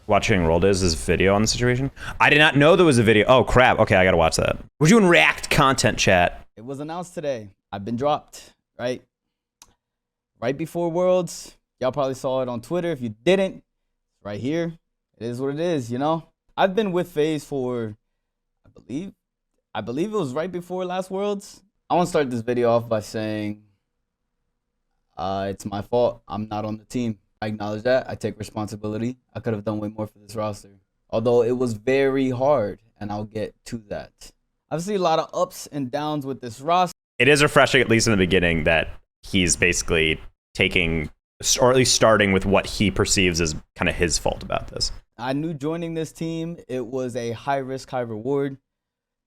watching Roll Dizz's video on the situation. I did not know there was a video. Oh, crap. Okay, I got to watch that. We're doing React content, chat. It was announced today. I've been dropped, right? Right before Worlds. Y'all probably saw it on Twitter. If you didn't, right here. It is what it is, you know? I've been with FaZe for, I believe it was right before last Worlds. I want to start this video off by saying it's my fault. I'm not on the team. I acknowledge that. I take responsibility. I could have done way more for this roster. Although it was very hard, and I'll get to that. I've seen a lot of ups and downs with this roster. It is refreshing, at least in the beginning, that he's basically taking, or at least starting with what he perceives as kind of his fault about this. I knew joining this team, it was a high risk, high reward.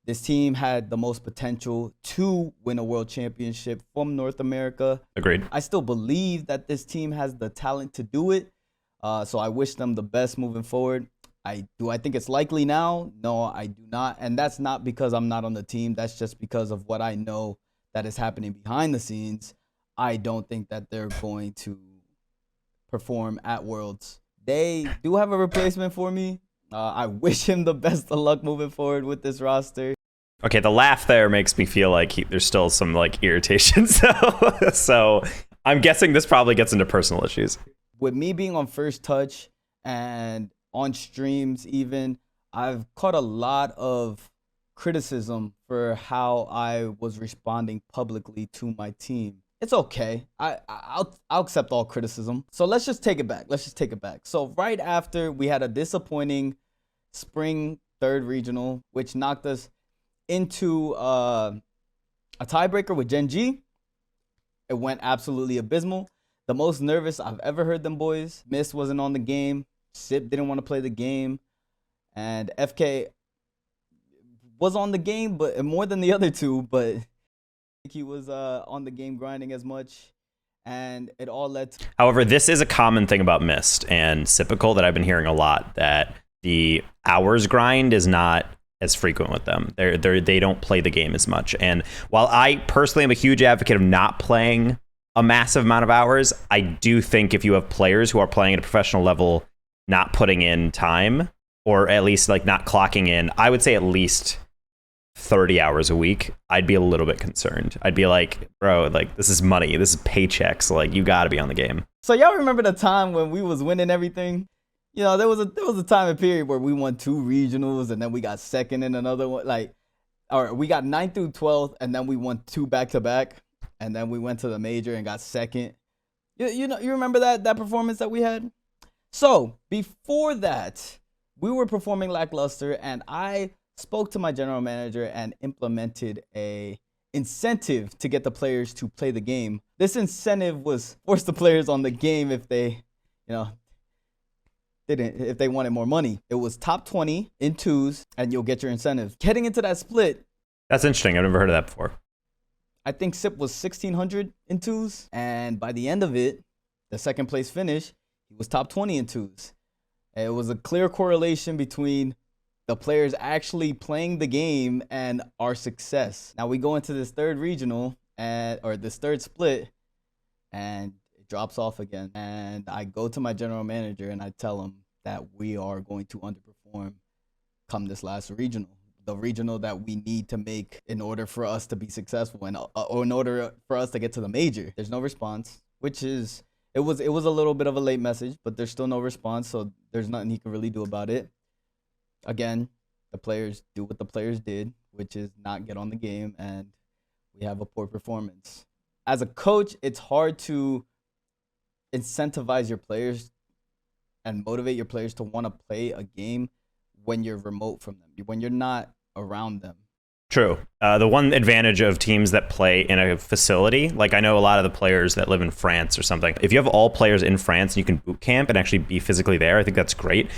This team had the most potential to win a world championship from North America. Agreed. I still believe that this team has the talent to do it. So I wish them the best moving forward. I think it's likely now? No, I do not. And that's not because I'm not on the team. That's just because of what I know that is happening behind the scenes. I don't think that they're going to perform at Worlds. They do have a replacement for me. I wish him the best of luck moving forward with this roster. Okay, the laugh there makes me feel like there's still some like irritation. So I'm guessing this probably gets into personal issues. With me being on First Touch and on streams even, I've caught a lot of criticism for how I was responding publicly to my team. It's okay. I'll accept all criticism. So let's just take it back. So right after we had a disappointing spring third regional, which knocked us into a tiebreaker with Gen G. It went absolutely abysmal. The most nervous I've ever heard them boys. Mist wasn't on the game. Sip didn't want to play the game. And FK was on the game, but more than the other two, but he was on the game grinding as much. And it all led to... However, this is a common thing about Mist and Sipical that I've been hearing a lot, that the hours grind is not as frequent with them. They don't play the game as much. And while I personally am a huge advocate of not playing a massive amount of hours, I do think if you have players who are playing at a professional level, not putting in time, or at least like not clocking in, I would say at least 30 hours a week, I'd be a little bit concerned. I'd be like, bro, like this is money, this is paychecks, like you got to be on the game. So y'all remember the time when we was winning everything? You know, there was a time and period where we won 2 regionals and then we got second in another one. Or we got 9th through 12th and then we won 2 back-to-back. And then we went to the major and got second. You remember that performance that we had? So before that, we were performing lackluster, and I spoke to my general manager and implemented a incentive to get the players to play the game. This incentive was force the players on the game if they, if they wanted more money. It was top 20 in 2s, and you'll get your incentive. Heading into that split. That's interesting. I've never heard of that before. I think Sip was 1,600 in 2s, and by the end of it, the second place finish, he was top 20 in 2s. It was a clear correlation between the players actually playing the game and our success. Now we go into this third regional or this third split, and it drops off again. And I go to my general manager and I tell him that we are going to underperform come this last regional. The regional that we need to make in order for us to be successful and or in order for us to get to the major. There's no response, which is it was a little bit of a late message, but there's still no response, so there's nothing he can really do about it. Again, the players do what the players did, which is not get on the game, and we have a poor performance. As a coach, it's hard to incentivize your players and motivate your players to want to play a game when you're remote from them, when you're not around them. True. The one advantage of teams that play in a facility, like I know a lot of the players that live in France or something, if you have all players in France and you can boot camp and actually be physically there, I think that's great.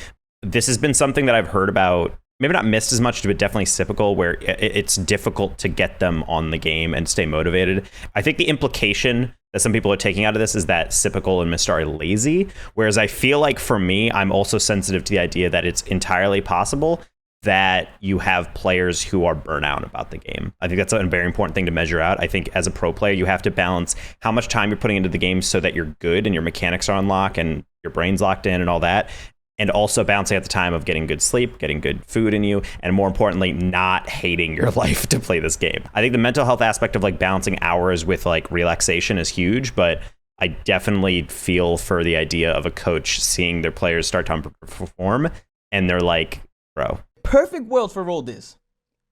This has been something that I've heard about, maybe not Missed as much, but definitely Sipical, where it's difficult to get them on the game and stay motivated. I think the implication that some people are taking out of this is that Sipical and Mist are lazy, whereas I feel like for me, I'm also sensitive to the idea that it's entirely possible that you have players who are burnout about the game. I think that's a very important thing to measure out. I think as a pro player, you have to balance how much time you're putting into the game so that you're good and your mechanics are on lock and your brain's locked in and all that, and also balancing at the time of getting good sleep, getting good food in you, and more importantly, not hating your life to play this game. I think the mental health aspect of like balancing hours with like relaxation is huge, but I definitely feel for the idea of a coach seeing their players start to perform and they're like, bro. Perfect world for Roll Dizz.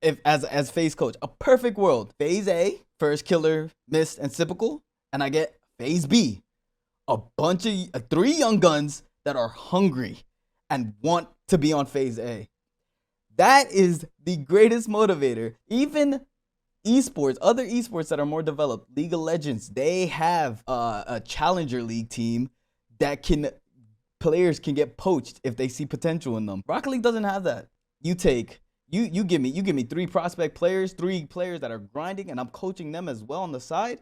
If as FaZe coach, a perfect world. FaZe A, First Killer, Mist, and Typical, and I get FaZe B, a bunch of 3 young guns that are hungry and want to be on FaZe A. That is the greatest motivator. Even esports, other esports that are more developed, League of Legends, they have a Challenger League team that players can get poached if they see potential in them. Rocket League doesn't have that. You give me 3 prospect players, 3 players that are grinding, and I'm coaching them as well on the side.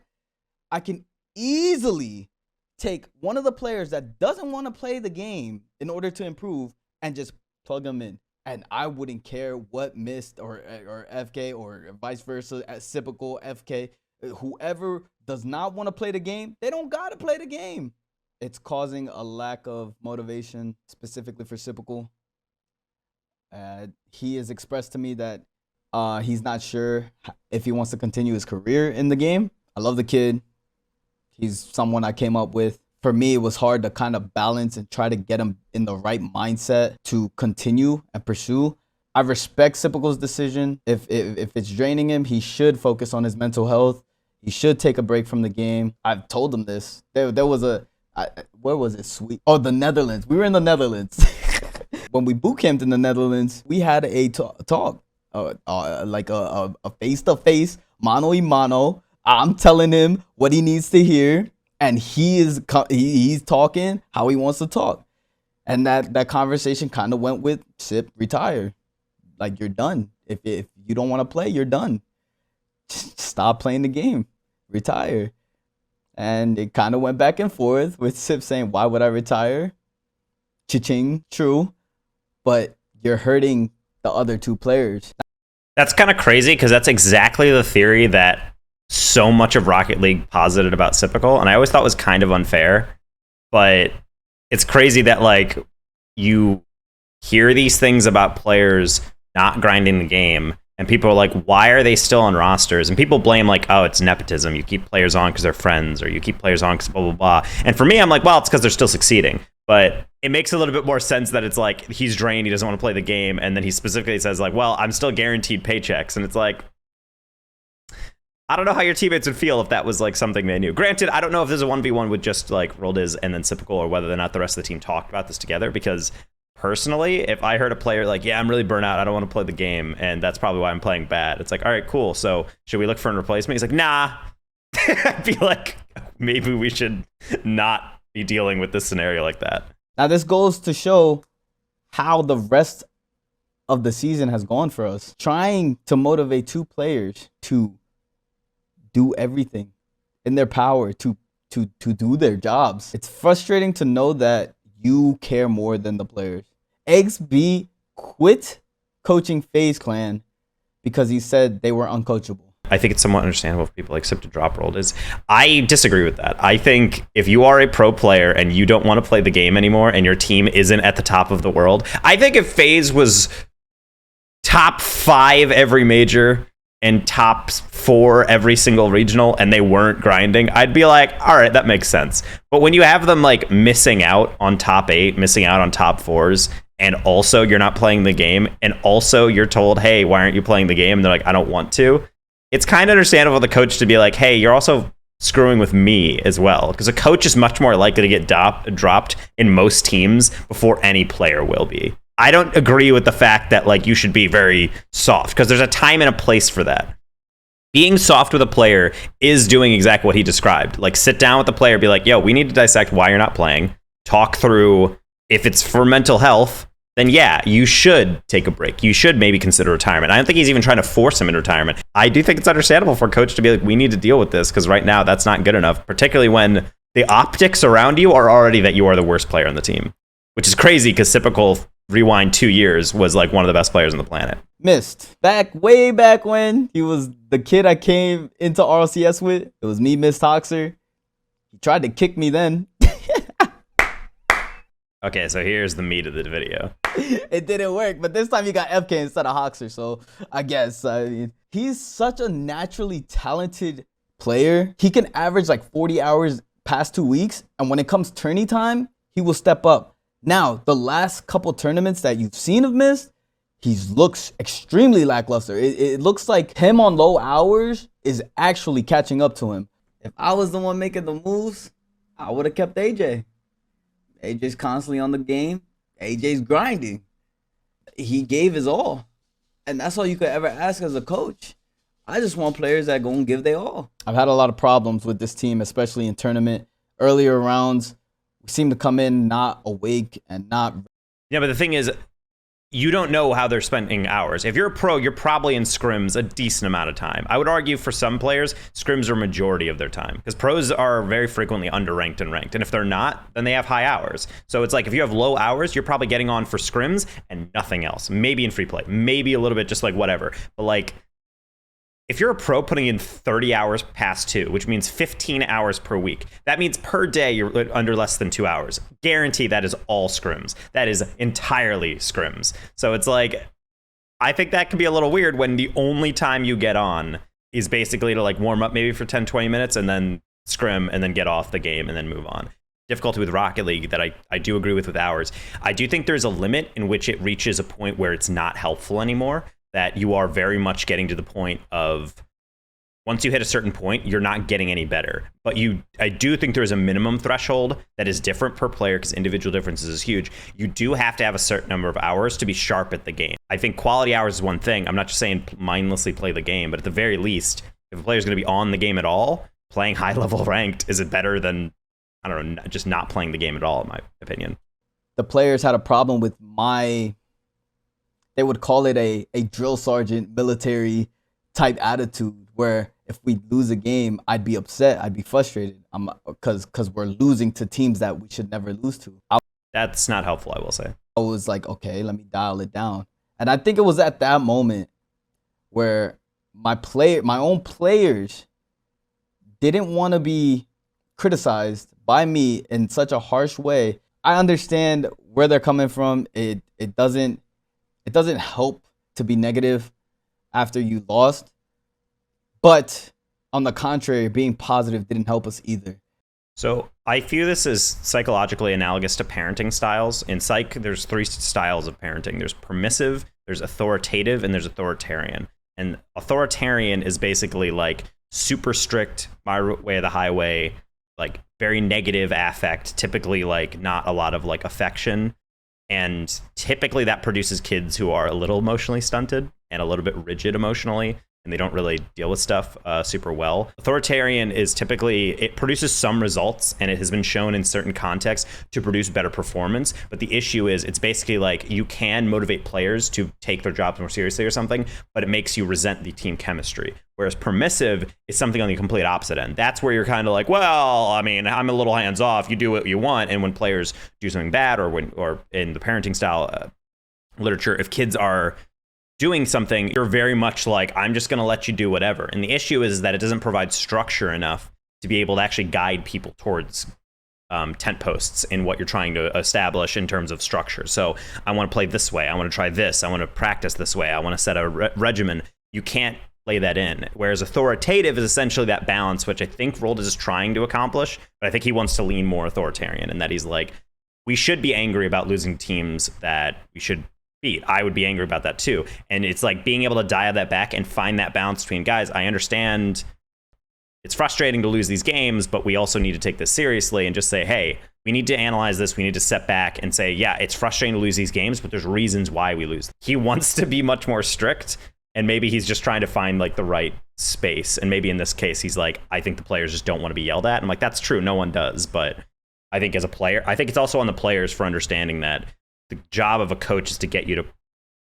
I can easily take one of the players that doesn't want to play the game in order to improve and just plug them in. And I wouldn't care what Mist or FK or vice versa, Typical, FK, whoever does not want to play the game, they don't got to play the game. It's causing a lack of motivation, specifically for Typical. He has expressed to me that he's not sure if he wants to continue his career in the game. I love the kid. He's someone I came up with. For me, it was hard to kind of balance and try to get him in the right mindset to continue and pursue. I respect Typical's decision. If it's draining him, he should focus on his mental health. He should take a break from the game. I've told him this. There was where was it? Sweet. Oh, the Netherlands. We were in the Netherlands. When we boot camped in the Netherlands, we had a talk, like a face-to-face, mano-y-mano. I'm telling him what he needs to hear, and he's talking how he wants to talk. And that conversation kind of went with, Sip, retire. Like, you're done. If you don't want to play, you're done. Stop playing the game. Retire. And it kind of went back and forth with Sip saying, why would I retire? Cha-ching, true. But you're hurting the other 2 players. That's kind of crazy because that's exactly the theory that so much of Rocket League posited about Typical, and I always thought was kind of unfair. But it's crazy that like you hear these things about players not grinding the game, and people are like, why are they still on rosters? And people blame like, oh, it's nepotism. You keep players on because they're friends, or you keep players on because blah, blah, blah. And for me, I'm like, well, it's because they're still succeeding. But it makes a little bit more sense that it's like he's drained, he doesn't want to play the game, and then he specifically says like, well, I'm still guaranteed paychecks. And it's like, I don't know how your teammates would feel if that was like something they knew. Granted, I don't know if there's a 1v1 with just like Roll Dizz and then Typical, or whether or not the rest of the team talked about this together, because personally, if I heard a player like, yeah, I'm really burnt out, I don't want to play the game, and that's probably why I'm playing bad, it's like, all right, cool, so should we look for a replacement? He's like, nah. I feel like maybe we should not be dealing with this scenario like that. Now, this goes to show how the rest of the season has gone for us. Trying to motivate 2 players to do everything in their power to do their jobs. It's frustrating to know that you care more than the players. XB quit coaching FaZe Clan because he said they were uncoachable. I think it's somewhat understandable for people like Sip to drop Roll Dizz. I disagree with that. I think if you are a pro player and you don't want to play the game anymore and your team isn't at the top of the world, I think if FaZe was top 5 every major and top 4 every single regional and they weren't grinding, I'd be like, all right, that makes sense. But when you have them like missing out on top 8, missing out on top 4s, and also you're not playing the game, and also you're told, hey, why aren't you playing the game? And they're like, I don't want to. It's kind of understandable for the coach to be like, hey, you're also screwing with me as well. Because a coach is much more likely to get dropped in most teams before any player will be. I don't agree with the fact that like you should be very soft, because there's a time and a place for that. Being soft with a player is doing exactly what he described. Like, sit down with the player, be like, yo, we need to dissect why you're not playing. Talk through, if it's for mental health, then yeah, you should take a break. You should maybe consider retirement. I don't think he's even trying to force him into retirement. I do think it's understandable for a coach to be like, we need to deal with this, because right now that's not good enough, particularly when the optics around you are already that you are the worst player on the team, which is crazy because Typical, rewind 2 years, was like one of the best players on the planet. Mist. Way back when he was the kid I came into RLCS with. It was me, Mist Hoxer. He tried to kick me then. Okay, so here's the meat of the video. It didn't work, but this time you got FK instead of Hoxer, so I guess he's such a naturally talented player. He can average like 40 hours past 2 weeks, and when it comes tourney time, he will step up. Now, the last couple tournaments that you've seen of Mist, he looks extremely lackluster. It looks like him on low hours is actually catching up to him. If I was the one making the moves, I would have kept AJ. AJ's constantly on the game. AJ's grinding. He gave his all. And that's all you could ever ask as a coach. I just want players that go and give their all. I've had a lot of problems with this team, especially in tournament. Earlier rounds, we seem to come in not awake and not... Yeah, but the thing is, you don't know how they're spending hours. If you're a pro, you're probably in scrims a decent amount of time. I would argue for some players, scrims are majority of their time because pros are very frequently underranked and ranked. And if they're not, then they have high hours. So it's like if you have low hours, you're probably getting on for scrims and nothing else. Maybe in free play, maybe a little bit just like whatever. But like, if you're a pro putting in 30 hours past 2, which means 15 hours per week, that means per day you're under less than 2 hours. Guarantee that is all scrims. That is entirely scrims. So it's like, I think that can be a little weird when the only time you get on is basically to like warm up maybe for 10, 20 minutes and then scrim and then get off the game and then move on. Difficulty with Rocket League that I do agree with hours. I do think there's a limit in which it reaches a point where it's not helpful anymore. That you are very much getting to the point of once you hit a certain point, you're not getting any better. But I do think there's a minimum threshold that is different per player because individual differences is huge. You do have to have a certain number of hours to be sharp at the game. I think quality hours is one thing. I'm not just saying mindlessly play the game, but at the very least, if a player is going to be on the game at all, playing high level ranked, is it better than, I don't know, just not playing the game at all, in my opinion? The players had a problem with they would call it a drill sergeant military type attitude where if we lose a game, I'd be upset. I'd be frustrated because we're losing to teams that we should never lose to. That's not helpful, I will say. I was like, okay, let me dial it down. And I think it was at that moment where my own players didn't want to be criticized by me in such a harsh way. I understand where they're coming from. It doesn't help to be negative after you lost. But on the contrary, being positive didn't help us either. So I view this as psychologically analogous to parenting styles. In psych, there's 3 styles of parenting. There's permissive, there's authoritative, and there's authoritarian. And authoritarian is basically like super strict, my way of the highway, like very negative affect, typically like not a lot of like affection. And typically that produces kids who are a little emotionally stunted and a little bit rigid emotionally, and they don't really deal with stuff super well. Authoritarian is typically, it produces some results, and it has been shown in certain contexts to produce better performance. But the issue is it's basically like you can motivate players to take their jobs more seriously or something, but it makes you resent the team chemistry. Whereas permissive is something on the complete opposite end. That's where you're kind of like, well, I mean, I'm a little hands off. You do what you want. And when players do something bad, or in the parenting style literature, if kids are doing something, you're very much like, I'm just going to let you do whatever. And the issue is that it doesn't provide structure enough to be able to actually guide people towards tent posts in what you're trying to establish in terms of structure. So I want to play this way. I want to try this. I want to practice this way. I want to set a regimen. You can't lay that in. Whereas authoritative is essentially that balance, which I think Roll Dizz is trying to accomplish, but I think he wants to lean more authoritarian, and that he's like, we should be angry about losing teams that we should beat. I would be angry about that too. And it's like being able to dial that back and find that balance between, guys, I understand it's frustrating to lose these games, but we also need to take this seriously and just say, hey, we need to analyze this. We need to step back and say, yeah, it's frustrating to lose these games, but there's reasons why we lose. He wants to be much more strict, and maybe he's just trying to find like the right space. And maybe in this case, he's like, I think the players just don't want to be yelled at. I'm like, that's true. No one does. But I think as a player, I think it's also on the players for understanding that the job of a coach is to get you to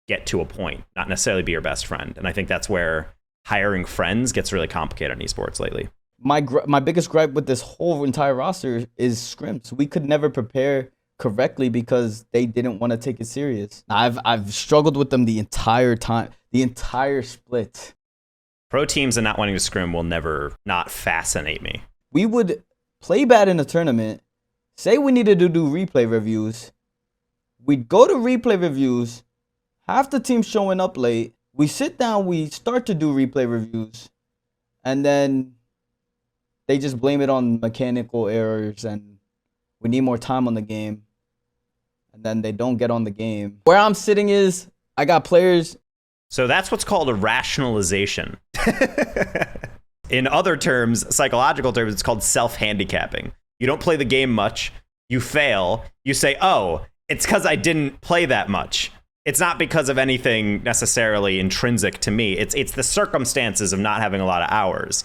get to a point, not necessarily be your best friend. And I think that's where hiring friends gets really complicated in esports lately. My biggest gripe with this whole entire roster is scrims. We could never prepare correctly because they didn't want to take it serious. I've struggled with them the entire time, the entire split. Pro teams and not wanting to scrim will never not fascinate me. We would play bad in a tournament, say we needed to do replay reviews, We'd go to replay reviews, half the team showing up late. We sit down, we start to do replay reviews, and then they just blame it on mechanical errors and we need more time on the game. And then they don't get on the game. Where I'm sitting is, I got players. So that's what's called a rationalization. In other terms, psychological terms, it's called self-handicapping. You don't play the game much, you fail, you say, oh, it's because I didn't play that much. It's not because of anything necessarily intrinsic to me. It's the circumstances of not having a lot of hours.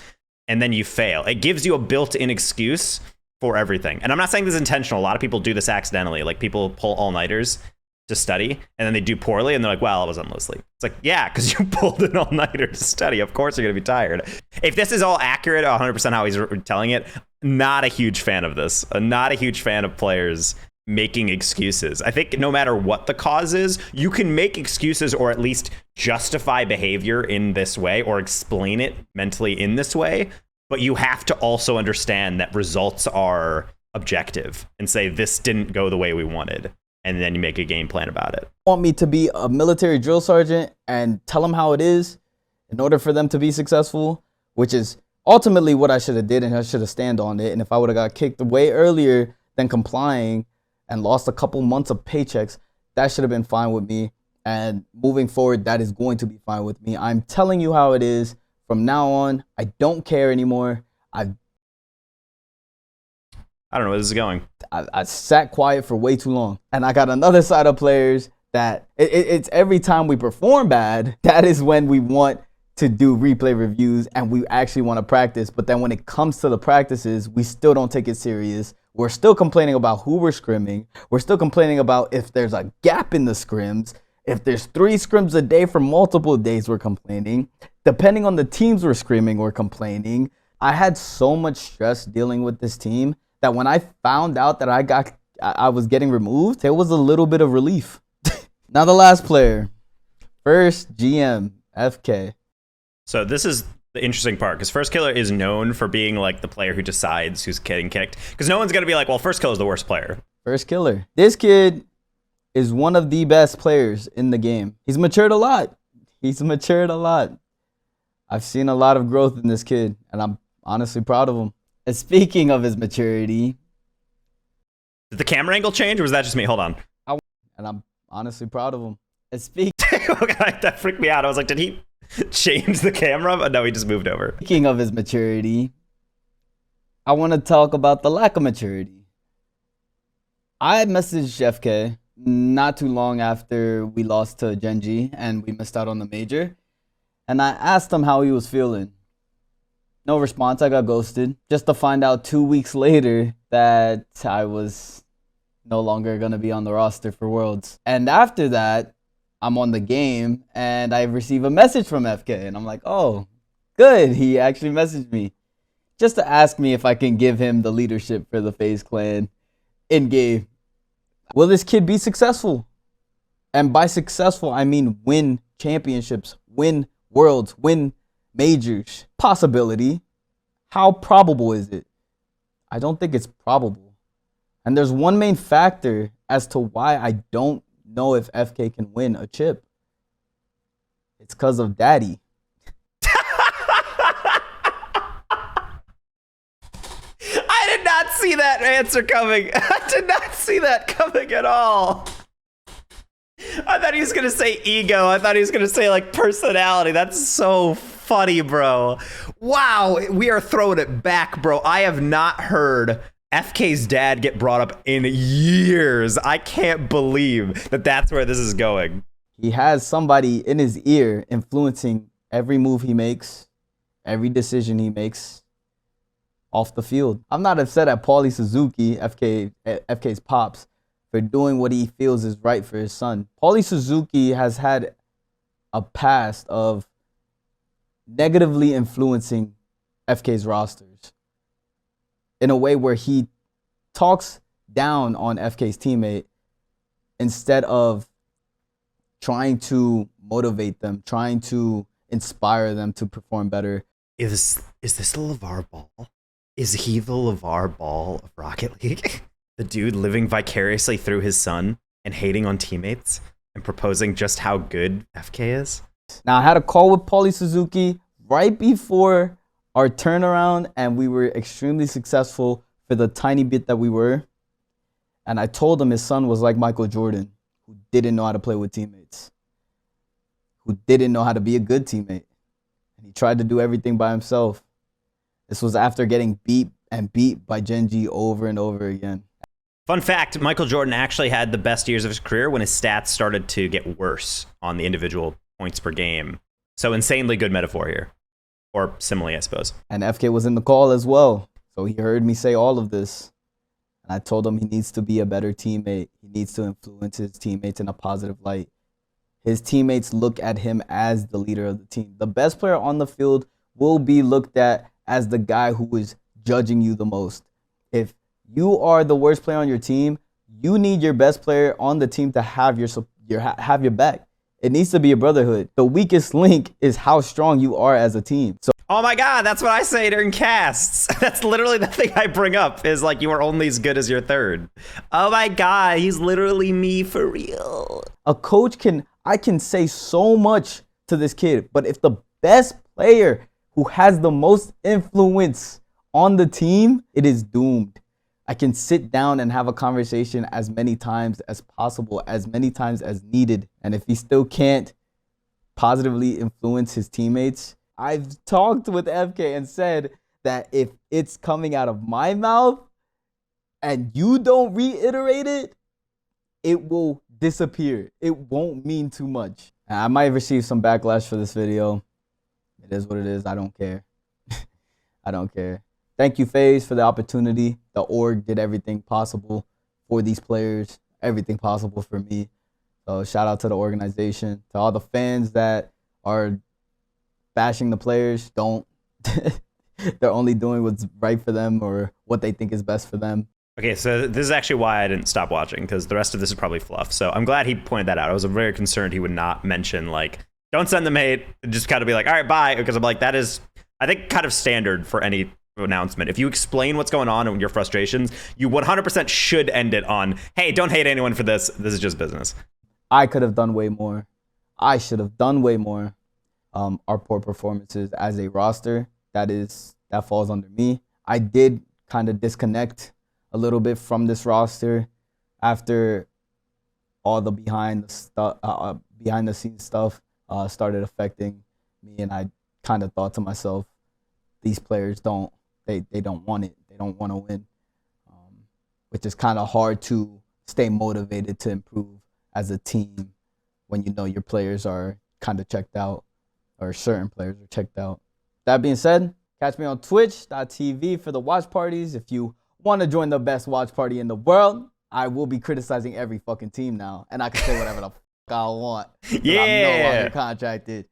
And then you fail. It gives you a built-in excuse for everything. And I'm not saying this is intentional. A lot of people do this accidentally. Like, people pull all-nighters to study, and then they do poorly, and they're like, well, I was on low sleep. It's like, yeah, because you pulled an all-nighter to study. Of course you're going to be tired. If this is all accurate, 100% how he's telling it, not a huge fan of this. Not a huge fan of players making excuses. I think no matter what the cause is, you can make excuses or at least justify behavior in this way or explain it mentally in this way. But you have to also understand that results are objective and say this didn't go the way we wanted. And then you make a game plan about it. Want me to be a military drill sergeant and tell them how it is in order for them to be successful, which is ultimately what I should have did, and I should have stand on it. And if I would have got kicked way earlier than complying and lost a couple months of paychecks, that should have been fine with me. And moving forward, that is going to be fine with me. I'm telling you how it is. From now on, I don't care anymore. I don't know where this is going. I sat quiet for way too long. And I got another side of players that it's every time we perform bad, that is when we want to do replay reviews and we actually want to practice. But then when it comes to the practices, we still don't take it serious. We're still complaining about who we're scrimming. We're still complaining about if there's a gap in the scrims. If there's 3 scrims a day for multiple days, we're complaining. Depending on the teams we're screaming, we're complaining. I had so much stress dealing with this team that when I found out that I was getting removed, there was a little bit of relief. Now the last player, first GM, FK. So this is the interesting part, because First Killer is known for being like the player who decides who's getting kicked. Because no one's going to be like, well, First Killer is the worst player. First Killer. This kid is one of the best players in the game. He's matured a lot. I've seen a lot of growth in this kid, and I'm honestly proud of him. And speaking of his maturity, did the camera angle change, or was that just me? Hold on. And I'm honestly proud of him. And that freaked me out. I was like, did he change the camera? But no, he just moved over. Speaking of his maturity, I want to talk about the lack of maturity. I messaged FK not too long after we lost to Genji and we missed out on the major. And I asked him how he was feeling. No response. I got ghosted. Just to find out 2 weeks later that I was no longer going to be on the roster for Worlds. And after that, I'm on the game and I receive a message from FK. And I'm like, oh, good. He actually messaged me just to ask me if I can give him the leadership for the FaZe Clan in game. Will this kid be successful? And by successful, I mean win championships, win Worlds, win majors. Possibility. How probable is it? I don't think it's probable. And there's one main factor as to why I don't know if FK can win a chip. It's because of Daddy. I did not see that answer coming. I did not see that coming at all. I thought he was going to say ego. I thought he was going to say like personality. That's so funny, bro. Wow, we are throwing it back, bro. I have not heard FK's dad get brought up in years. I can't believe that that's where this is going. He has somebody in his ear influencing every move he makes, every decision he makes off the field. I'm not upset at Paulie Suzuki, FK's pops, for doing what he feels is right for his son. Paulie Suzuki has had a past of negatively influencing FK's rosters in a way where he talks down on FK's teammate instead of trying to motivate them, trying to inspire them to perform better. Is this the LeVar Ball? Is he the LeVar Ball of Rocket League? The dude living vicariously through his son? and hating on teammates and proposing just how good FK is? Now, I had a call with Paulie Suzuki right before our turnaround, and we were extremely successful for the tiny bit that we were. And I told him his son was like Michael Jordan, who didn't know how to play with teammates, who didn't know how to be a good teammate. And he tried to do everything by himself. This was after getting beat by Genji over and over again. Fun fact, Michael Jordan actually had the best years of his career when his stats started to get worse on the individual points per game. So insanely good metaphor here. Or simile, I suppose. And FK was in the call as well. So he heard me say all of this. And I told him he needs to be a better teammate. He needs to influence his teammates in a positive light. His teammates look at him as the leader of the team. The best player on the field will be looked at as the guy who is judging you the most. If you are the worst player on your team, you need your best player on the team to have your back. It needs to be a brotherhood. The weakest link is how strong you are as a team. So, oh my God, that's what I say during casts. That's literally the thing I bring up is like, you are only as good as your third. Oh my God, he's literally me for real. A coach I can say so much to this kid, but if the best player who has the most influence on the team, it is doomed. I can sit down and have a conversation as many times as possible, as many times as needed. And if he still can't positively influence his teammates, I've talked with FK and said that if it's coming out of my mouth and you don't reiterate it, it will disappear. It won't mean too much. I might receive some backlash for this video. It is what it is. I don't care. I don't care. Thank you, FaZe, for the opportunity. The org did everything possible for these players, everything possible for me. So shout out to the organization, to all the fans that are bashing the players. Don't. They're only doing what's right for them or what they think is best for them. Okay, so this is actually why I didn't stop watching, because the rest of this is probably fluff. So I'm glad he pointed that out. I was very concerned he would not mention, like, don't send them hate. Just kind of be like, all right, bye. Because I'm like, that is, I think, kind of standard for any announcement. If you explain what's going on and your frustrations, you 100% should end it on, hey, don't hate anyone for this. This is just business. I could have done way more. I should have done way more. Our poor performances as a roster, that falls under me. I did kind of disconnect a little bit from this roster after all the behind the scenes stuff started affecting me, and I kind of thought to myself, these players don't want it. They don't want to win, which is kind of hard to stay motivated to improve as a team when you know your players are kind of checked out, or certain players are checked out. That being said, catch me on twitch.tv for the watch parties. If you want to join the best watch party in the world, I will be criticizing every fucking team now, and I can say whatever the fuck I want. Yeah. I'm no longer contracted.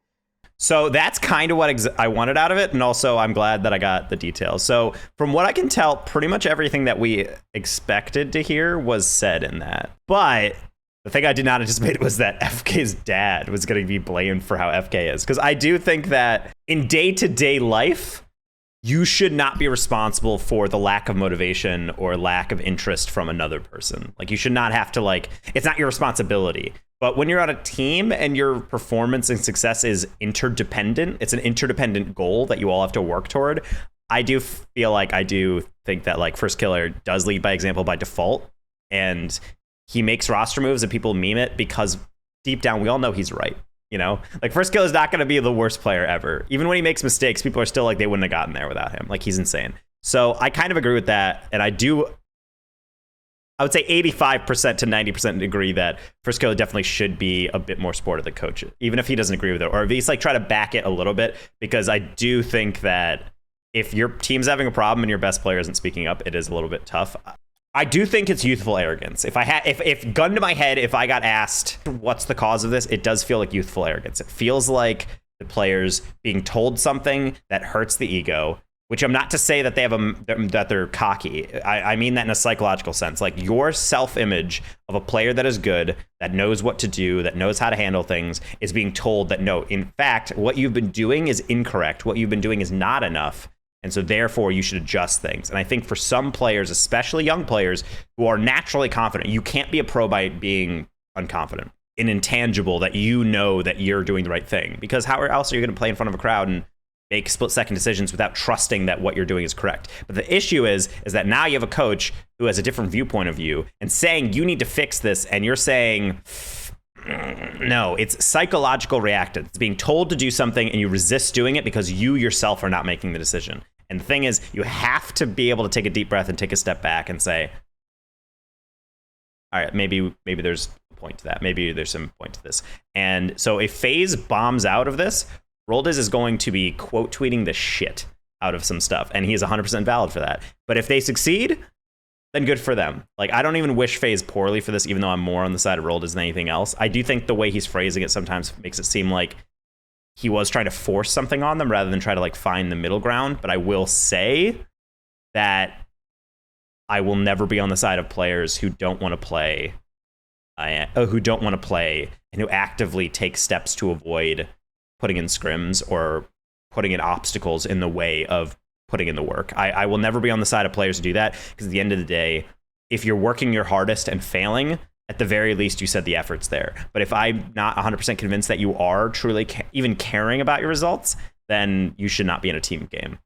So that's kind of what I wanted out of it, and also I'm glad that I got the details. So from what I can tell, pretty much everything that we expected to hear was said in that. But the thing I did not anticipate was that FK's dad was going to be blamed for how FK is. Because I do think that in day-to-day life, you should not be responsible for the lack of motivation or lack of interest from another person. Like, you should not have to, like, it's not your responsibility. But when you're on a team and your performance and success is interdependent, it's an interdependent goal that you all have to work toward. I do feel like I do think that, like, First Killer does lead by example by default, and he makes roster moves and people meme it because deep down we all know he's right. You know, like, First Killer is not going to be the worst player ever. Even when he makes mistakes, people are still like, they wouldn't have gotten there without him. Like, he's insane. So I kind of agree with that, and I would say 85% to 90% agree that First Killer definitely should be a bit more supportive of the coach, even if he doesn't agree with it, or at least, like, try to back it a little bit, because I do think that if your team's having a problem and your best player isn't speaking up, it is a little bit tough. I do think it's youthful arrogance. If gun to my head, if I got asked what's the cause of this, it does feel like youthful arrogance. It feels like the players being told something that hurts the ego, which I'm not to say that that they're cocky. I mean that in a psychological sense. Like, your self-image of a player that is good, that knows what to do, that knows how to handle things, is being told that no, in fact, what you've been doing is incorrect. What you've been doing is not enough. And so therefore you should adjust things. And I think for some players, especially young players who are naturally confident, you can't be a pro by being unconfident, an intangible that you know that you're doing the right thing. Because how else are you going to play in front of a crowd and make split-second decisions without trusting that what you're doing is correct? But the issue is that now you have a coach who has a different viewpoint of you and saying you need to fix this, and you're saying, no, it's psychological reactance. It's being told to do something and you resist doing it because you yourself are not making the decision. And the thing is, you have to be able to take a deep breath and take a step back and say, all right, maybe there's a point to that. Maybe there's some point to this. And so if FaZe bombs out of this, Roll Dizz is going to be quote tweeting the shit out of some stuff, and he is 100% valid for that. But if they succeed, then good for them. Like, I don't even wish FaZe poorly for this, even though I'm more on the side of Roll Dizz than anything else. I do think the way he's phrasing it sometimes makes it seem like he was trying to force something on them rather than try to like find the middle ground. But I will say that I will never be on the side of players who don't want to play, and who actively take steps to avoid putting in scrims or putting in obstacles in the way of putting in the work. I will never be on the side of players who do that, because at the end of the day, if you're working your hardest and failing, at the very least, you said the effort's there. But if I'm not 100% convinced that you are truly even caring about your results, then you should not be in a team game.